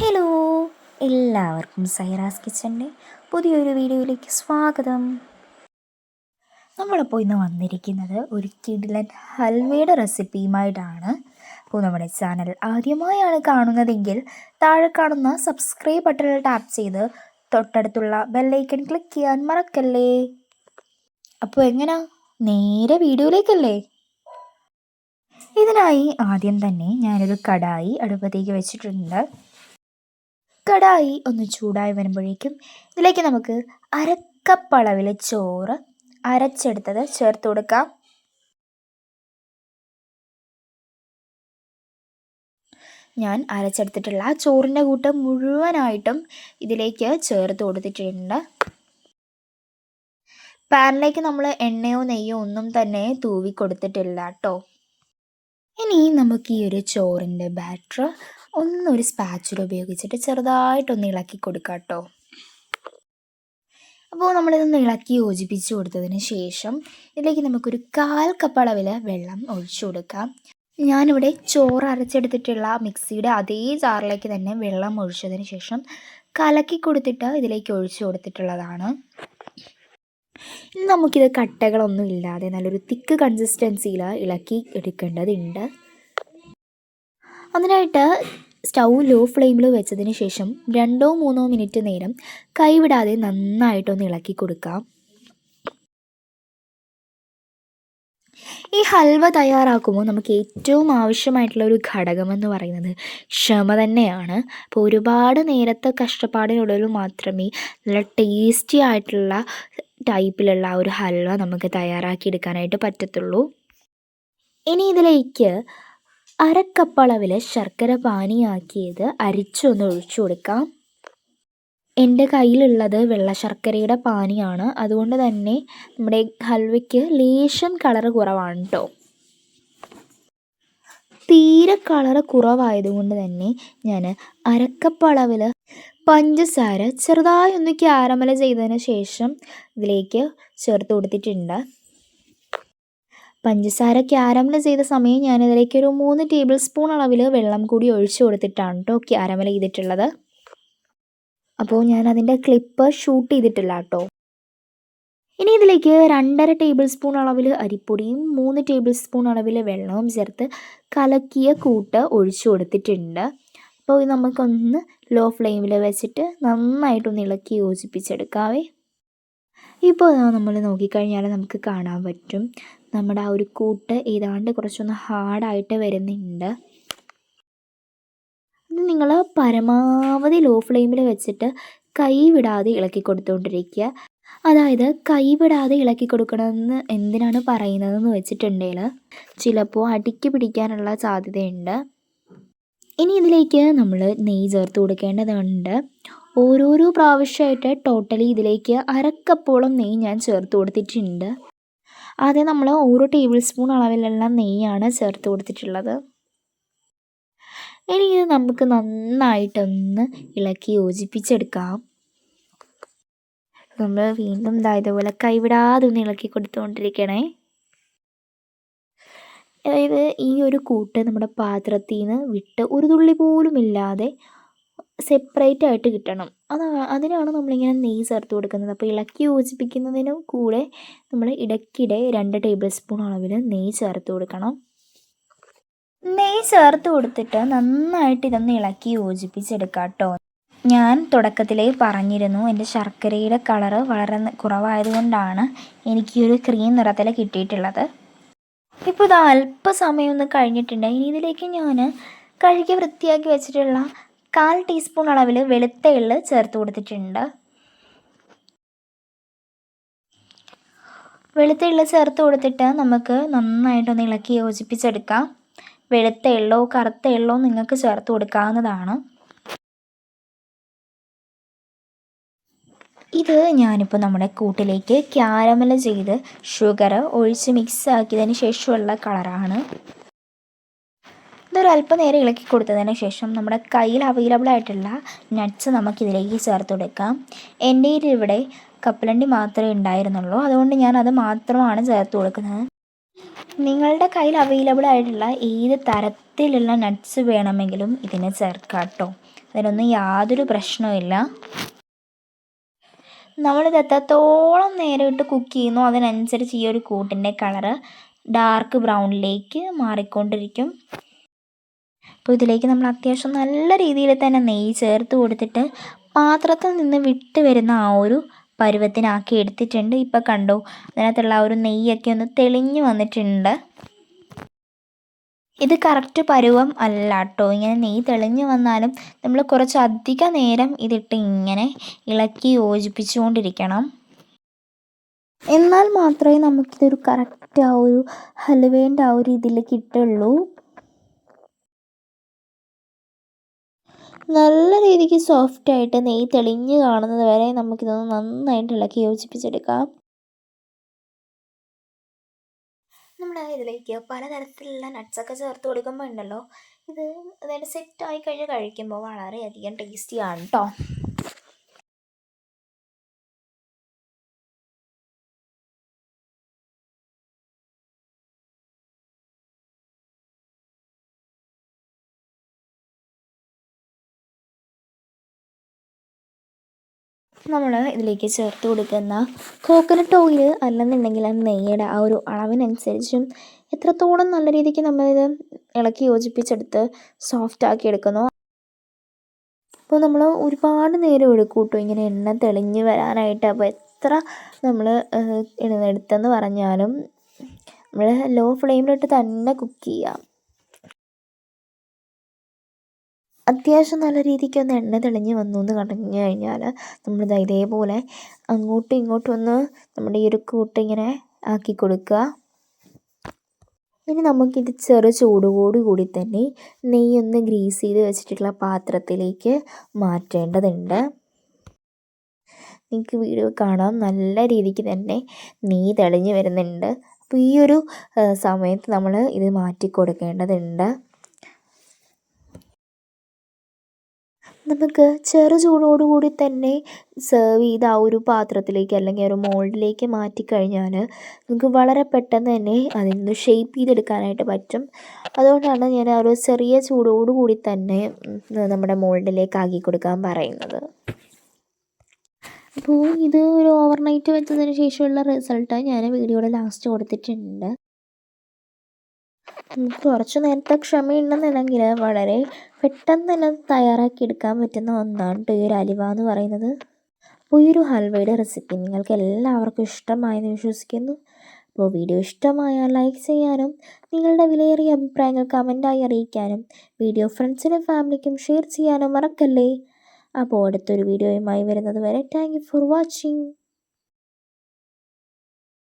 Hello, എല്ലാവർക്കും സൈറാസ് കിച്ചൻ്റെ പുതിയൊരു വീഡിയോയിലേക്ക് സ്വാഗതം. നമ്മളിപ്പോൾ ഇന്ന് വന്നിരിക്കുന്നത് ഒരു കിടിലൻ ഹൽവയുടെ റെസിപ്പിയുമായിട്ടാണ്. അപ്പോൾ നമ്മുടെ ചാനൽ ആദ്യമായാണ് കാണുന്നതെങ്കിൽ താഴെ കാണുന്ന സബ്സ്ക്രൈബ് ബട്ടണിൽ ടാപ്പ് ചെയ്ത് തൊട്ടടുത്തുള്ള ബെല്ലൈക്കൺ ക്ലിക്ക് ചെയ്യാൻ മറക്കല്ലേ. അപ്പോൾ എങ്ങനെയാ, നേരെ വീഡിയോയിലേക്കല്ലേ. ഇതിനായി ആദ്യം തന്നെ ഞാനൊരു കടായി അടുപ്പത്തേക്ക് വെച്ചിട്ടുണ്ട്. കടായി ഒന്ന് ചൂടായി വരുമ്പോഴേക്കും ഇതിലേക്ക് നമുക്ക് അരക്കപ്പ് ചോറ് അരച്ചെടുത്തത് ചേർത്ത് കൊടുക്കാം. ഞാൻ അരച്ചെടുത്തിട്ടുള്ള ചോറിൻ്റെ കൂട്ട് മുഴുവനായിട്ടും ഇതിലേക്ക് ചേർത്ത് കൊടുത്തിട്ടുണ്ട്. പാനിലേക്ക് നമ്മൾ എണ്ണയോ നെയ്യോ ഒന്നും തന്നെ തൂവി കൊടുത്തിട്ടില്ല കേട്ടോ. ഇനി നമുക്ക് ഈ ഒരു ചോറിൻ്റെ ബാറ്റർ ഒന്നൊരു സ്പാച്ചുല ഉപയോഗിച്ചിട്ട് ചെറുതായിട്ടൊന്ന് ഇളക്കി കൊടുക്കാം കേട്ടോ. അപ്പോൾ നമ്മളിതൊന്ന് ഇളക്കി യോജിപ്പിച്ച് കൊടുത്തതിന് ശേഷം ഇതിലേക്ക് നമുക്കൊരു 1/4 കപ്പ് അളവിൽ വെള്ളം ഒഴിച്ചു കൊടുക്കാം. ഞാനിവിടെ ചോറ് അരച്ചെടുത്തിട്ടുള്ള മിക്സിയുടെ അതേ ജാറിലേക്ക് തന്നെ വെള്ളം ഒഴിച്ചതിന് ശേഷം കലക്കി കൊടുത്തിട്ട് ഇതിലേക്ക് ഒഴിച്ചു കൊടുത്തിട്ടുള്ളതാണ്. ഇനി നമുക്കിത് കട്ടകളൊന്നും ഇല്ലാതെ നല്ലൊരു തിക്ക് കൺസിസ്റ്റൻസിയിൽ ഇളക്കി എടുക്കേണ്ടതുണ്ട്. അതിനായിട്ട് സ്റ്റൗ ലോ ഫ്ലെയിമിൽ വെച്ചതിന് ശേഷം 2-3 മിനിറ്റ് നേരം കൈവിടാതെ നന്നായിട്ടൊന്ന് ഇളക്കി കൊടുക്കാം. ഈ ഹൽവ തയ്യാറാക്കുമ്പോൾ നമുക്ക് ഏറ്റവും ആവശ്യമായിട്ടുള്ള ഒരു ഘടകമെന്ന് പറയുന്നത് ക്ഷമ തന്നെയാണ്. അപ്പോൾ ഒരുപാട് നേരത്തെ കഷ്ടപ്പാടിനുള്ളിൽ മാത്രമേ നല്ല ടേസ്റ്റി ആയിട്ടുള്ള ടൈപ്പിലുള്ള ഒരു ഹൽവ നമുക്ക് തയ്യാറാക്കി എടുക്കാനായിട്ട് പറ്റത്തുള്ളൂ. ഇനി ഇതിലേക്ക് 1/2 കപ്പ് അളവിൽ ശർക്കര പാനിയാക്കിയത് അരിച്ചൊന്ന് ഒഴിച്ചു കൊടുക്കാം. എൻ്റെ കയ്യിലുള്ളത് വെള്ള ശർക്കരയുടെ പാനിയാണ്, അതുകൊണ്ട് തന്നെ നമ്മുടെ ഹൽവയ്ക്ക് ലേശം കളറ് കുറവാണ് കേട്ടോ. തീരെ കളറ് കുറവായതുകൊണ്ട് തന്നെ ഞാൻ 1/2 കപ്പ് അളവിൽ പഞ്ചസാര ചെറുതായി ഒന്ന് ക്യാരമൽ ചെയ്തതിന് ശേഷം ഇതിലേക്ക് ചേർത്ത് കൊടുത്തിട്ടുണ്ട്. പഞ്ചസാര ക്യാരമൽ ചെയ്ത സമയം ഞാനിതിലേക്ക് ഒരു 3 ടേബിൾ സ്പൂൺ അളവിൽ വെള്ളം കൂടി ഒഴിച്ചു കൊടുത്തിട്ടാണ് കേട്ടോ ക്യാരമൽ ചെയ്തിട്ടുള്ളത്. അപ്പോൾ ഞാനതിൻ്റെ ക്ലിപ്പ് ഷൂട്ട് ചെയ്തിട്ടില്ല കേട്ടോ. ഇനി ഇതിലേക്ക് 2.5 ടേബിൾ സ്പൂൺ അളവിൽ അരിപ്പൊടിയും 3 ടേബിൾ സ്പൂൺ അളവിൽ വെള്ളവും ചേർത്ത് കലക്കിയ കൂട്ട് ഒഴിച്ചു കൊടുത്തിട്ടുണ്ട്. അപ്പോൾ ഇത് നമുക്കൊന്ന് ലോ ഫ്ലെയിമിൽ വെച്ചിട്ട് നന്നായിട്ടൊന്ന് ഇളക്കി യോജിപ്പിച്ചെടുക്കാവേ. ഇപ്പോൾ നമ്മൾ നോക്കിക്കഴിഞ്ഞാൽ നമുക്ക് കാണാൻ പറ്റും നമ്മുടെ ആ ഒരു കൂട്ട് ഏതാണ്ട് കുറച്ചൊന്ന് ഹാർഡായിട്ട് വരുന്നുണ്ട്. ഇത് നിങ്ങൾ പരമാവധി ലോ ഫ്ലെയിമിൽ വെച്ചിട്ട് കൈ വിടാതെ ഇളക്കി കൊടുത്തുകൊണ്ടിരിക്കുക. അതായത് കൈ വിടാതെ ഇളക്കി കൊടുക്കണമെന്ന് എന്തിനാണ് പറയുന്നതെന്ന് വെച്ചിട്ടുണ്ടെങ്കിൽ ചിലപ്പോൾ അടിക്ക് പിടിക്കാനുള്ള സാധ്യതയുണ്ട്. ഇനി ഇതിലേക്ക് നമ്മൾ നെയ്യ് ചേർത്ത് കൊടുക്കേണ്ടതുണ്ട്. ഓരോരോ പ്രാവശ്യമായിട്ട് ടോട്ടലി ഇതിലേക്ക് 1/2 കപ്പോളം നെയ്യ് ഞാൻ ചേർത്ത് കൊടുത്തിട്ടുണ്ട്. ആദ്യം നമ്മൾ 1 ടേബിൾ സ്പൂൺ അളവിലുള്ള നെയ്യാണ് ചേർത്ത് കൊടുത്തിട്ടുള്ളത്. ഇനി ഇത് നമുക്ക് നന്നായിട്ടൊന്ന് ഇളക്കി യോജിപ്പിച്ചെടുക്കാം. നമ്മൾ വീണ്ടും ഇതുപോലെ കൈവിടാതെ ഒന്ന് ഇളക്കി കൊടുത്തുകൊണ്ടിരിക്കണേ. അതായത് ഈ ഒരു കൂട്ട് നമ്മുടെ പാത്രത്തിൽ നിന്ന് വിട്ട് ഒരു തുള്ളി പോലും ഇല്ലാതെ സെപ്പറേറ്റ് ആയിട്ട് കിട്ടണം. അതിനാണ് നമ്മളിങ്ങനെ നെയ്യ് ചേർത്ത് കൊടുക്കുന്നത്. അപ്പോൾ ഇളക്കി യോജിപ്പിക്കുന്നതിനും കൂടെ നമ്മൾ ഇടയ്ക്കിടെ 2 ടേബിൾ സ്പൂൺ അളവിൽ നെയ്യ് ചേർത്ത് കൊടുക്കണം. നെയ്യ് ചേർത്ത് കൊടുത്തിട്ട് നന്നായിട്ട് ഇതൊന്ന് ഇളക്കി യോജിപ്പിച്ചെടുക്കാം കേട്ടോ. ഞാൻ തുടക്കത്തിലേ പറഞ്ഞിരുന്നു എൻ്റെ ശർക്കരയുടെ കളറ് വളരെ കുറവായതുകൊണ്ടാണ് എനിക്ക് ഈ ഒരു ക്രീം നിറത്തിൽ കിട്ടിയിട്ടുള്ളത്. ഇപ്പോൾ ഇത് അല്പസമയം ഒന്ന് കഴിഞ്ഞിട്ടുണ്ട്. ഇനി ഇതിലേക്ക് ഞാൻ കഴുകി വൃത്തിയാക്കി വെച്ചിട്ടുള്ള 1/4 ടീസ്പൂൺ അളവിൽ വെളുത്ത എള്ള് ചേർത്ത് കൊടുത്തിട്ടുണ്ട്. വെളുത്ത എള്ള് ചേർത്ത് കൊടുത്തിട്ട് നമുക്ക് നന്നായിട്ടൊന്ന് ഇളക്കി യോജിപ്പിച്ചെടുക്കാം. വെളുത്ത എള്ളോ കറുത്ത എള്ളോ നിങ്ങൾക്ക് ചേർത്ത് കൊടുക്കാവുന്നതാണ്. ഇത് ഞാനിപ്പോൾ നമ്മുടെ കൂട്ടിലേക്ക് ക്യാരമൽ ചെയ്ത് ഷുഗർ ഒഴിച്ച് മിക്സ് ആക്കിയതിന് ശേഷമുള്ള കളറാണ്. ഇതൊരു അല്പം നേരം ഇളക്കി കൊടുത്തതിന് ശേഷം നമ്മുടെ കയ്യിൽ അവൈലബിൾ ആയിട്ടുള്ള നട്ട്സ് നമുക്കിതിലേക്ക് ചേർത്ത് കൊടുക്കാം. എൻ്റെ ഇവിടെ കപ്പലണ്ടി മാത്രമേ ഉണ്ടായിരുന്നുള്ളൂ, അതുകൊണ്ട് ഞാൻ അത് മാത്രമാണ് ചേർത്ത് കൊടുക്കുന്നത്. നിങ്ങളുടെ കയ്യിൽ അവൈലബിൾ ആയിട്ടുള്ള ഏത് തരത്തിലുള്ള നട്ട്സ് വേണമെങ്കിലും ഇതിന് ചേർക്കാം കേട്ടോ. അതിനൊന്നും യാതൊരു പ്രശ്നവുമില്ല. നമ്മളിത് എത്രത്തോളം നേരം ഇട്ട് കുക്ക് ചെയ്യുന്നു അതിനനുസരിച്ച് ഈ ഒരു കൂട്ടിൻ്റെ കളറ് ഡാർക്ക് ബ്രൗണിലേക്ക് മാറിക്കൊണ്ടിരിക്കും. അപ്പോൾ ഇതിലേക്ക് നമ്മൾ അത്യാവശ്യം നല്ല രീതിയിൽ തന്നെ നെയ്യ് ചേർത്ത് കൊടുത്തിട്ട് പാത്രത്തിൽ നിന്ന് വിട്ട് വരുന്ന ആ ഒരു പരുവത്തിനാക്കി എടുത്തിട്ടുണ്ട്. ഇപ്പോൾ കണ്ടോ, അതിനകത്തുള്ള ആ ഒരു നെയ്യൊക്കെ ഒന്ന് തെളിഞ്ഞ് വന്നിട്ടുണ്ട്. ഇത് കറക്റ്റ് പരുവം അല്ല കേട്ടോ. ഇങ്ങനെ നെയ്യ് തെളിഞ്ഞ് വന്നാലും നമ്മൾ കുറച്ചധികം നേരം ഇതിട്ട് ഇങ്ങനെ ഇളക്കി യോജിപ്പിച്ചുകൊണ്ടിരിക്കണം. എന്നാൽ മാത്രമേ നമുക്കിതൊരു കറക്റ്റ് ആ ഒരു ഹലുവേൻ്റെ ആ ഒരു ഇതിൽ കിട്ടുള്ളൂ. നല്ല രീതിക്ക് സോഫ്റ്റായിട്ട് നെയ്യ് തെളിഞ്ഞ് കാണുന്നത് വരെ നമുക്കിതൊന്ന് നന്നായിട്ട് ഇളക്കി യോജിപ്പിച്ചെടുക്കാം. നമ്മൾ ഇതിലേക്ക് പലതരത്തിലുള്ള നട്ട്സൊക്കെ ചേർത്ത് കൊടുക്കുമ്പോൾ ഉണ്ടല്ലോ, ഇത് അതായത് സെറ്റായി കഴിഞ്ഞ് കഴിക്കുമ്പോൾ വളരെയധികം ടേസ്റ്റിയാണ് കേട്ടോ. നമ്മൾ ഇതിലേക്ക് ചേർത്ത് കൊടുക്കുന്ന കോക്കനട്ട് ഓയിൽ അല്ലെന്നുണ്ടെങ്കിൽ നെയ്യുടെ ആ ഒരു അളവിനനുസരിച്ചും എത്രത്തോളം നല്ല രീതിക്ക് നമ്മളിത് ഇളക്കി യോജിപ്പിച്ചെടുത്ത് സോഫ്റ്റാക്കി എടുക്കുന്നു. അപ്പോൾ നമ്മൾ ഒരുപാട് നേരം എടുക്കും കേട്ടോ ഇങ്ങനെ എണ്ണ തെളിഞ്ഞ് വരാനായിട്ട്. അപ്പോൾ എത്ര നമ്മൾ എടുത്തെന്ന് പറഞ്ഞാലും നമ്മൾ ലോ ഫ്ലെയിമിലിട്ട് തന്നെ കുക്ക് ചെയ്യാം. അത്യാവശ്യം നല്ല രീതിക്ക് ഒന്ന് എണ്ണ തെളിഞ്ഞ് വന്നു എന്ന് കണ്ടു കഴിഞ്ഞാൽ നമ്മളിത് ഇതേപോലെ അങ്ങോട്ടും ഇങ്ങോട്ടും ഒന്ന് നമ്മുടെ ഈ ഒരു കൂട്ട് ഇങ്ങനെ ആക്കി കൊടുക്കുക. ഇനി നമുക്കിത് ചെറു ചൂടോടു കൂടി തന്നെ നെയ്യൊന്ന് ഗ്രീസ് ചെയ്ത് വെച്ചിട്ടുള്ള പാത്രത്തിലേക്ക് മാറ്റേണ്ടതുണ്ട്. നിങ്ങൾക്ക് വീഡിയോ കാണാം, നല്ല രീതിക്ക് തന്നെ നെയ്യ് തെളിഞ്ഞ് വരുന്നുണ്ട്. അപ്പോൾ ഈ ഒരു സമയത്ത് നമ്മൾ ഇത് മാറ്റി കൊടുക്കേണ്ടതുണ്ട്. നമുക്ക് ചെറു ചൂടോടുകൂടി തന്നെ സെർവ് ചെയ്ത് ആ ഒരു പാത്രത്തിലേക്ക് അല്ലെങ്കിൽ ഒരു മോൾഡിലേക്ക് മാറ്റിക്കഴിഞ്ഞാൽ നമുക്ക് വളരെ പെട്ടെന്ന് തന്നെ അതിൽ നിന്ന് ഷേപ്പ് ചെയ്തെടുക്കാനായിട്ട് പറ്റും. അതുകൊണ്ടാണ് ഞാൻ ആ ഒരു ചെറിയ ചൂടോടുകൂടി തന്നെ നമ്മുടെ മോൾഡിലേക്ക് ആക്കി കൊടുക്കാൻ പറയുന്നത്. അപ്പോൾ ഇത് ഒരു ഓവർനൈറ്റ് വെച്ചതിന് ശേഷമുള്ള റിസൾട്ട് ഞാൻ വീഡിയോയുടെ ലാസ്റ്റ് കൊടുത്തിട്ടുണ്ട്. കുറച്ച് നേരത്തെ ക്ഷമയുണ്ടെന്നുണ്ടെങ്കിൽ വളരെ പെട്ടെന്ന് തന്നെ തയ്യാറാക്കി എടുക്കാൻ പറ്റുന്ന ഒന്നാണ് കേട്ടോ ഈ ഒരു ഹലുവ എന്ന് പറയുന്നത്. അപ്പോൾ ഈ ഒരു ഹൽവയുടെ റെസിപ്പി നിങ്ങൾക്ക് എല്ലാവർക്കും ഇഷ്ടമായെന്ന് വിശ്വസിക്കുന്നു. അപ്പോൾ വീഡിയോ ഇഷ്ടമായാൽ ലൈക്ക് ചെയ്യാനും നിങ്ങളുടെ വിലയേറിയ അഭിപ്രായങ്ങൾ കമൻറ്റായി അറിയിക്കാനും വീഡിയോ ഫ്രണ്ട്സിനും ഫാമിലിക്കും ഷെയർ ചെയ്യാനും മറക്കല്ലേ. അപ്പോൾ അടുത്തൊരു വീഡിയോയുമായി വരുന്നത് വരെ താങ്ക് യു ഫോർ വാച്ചിങ്.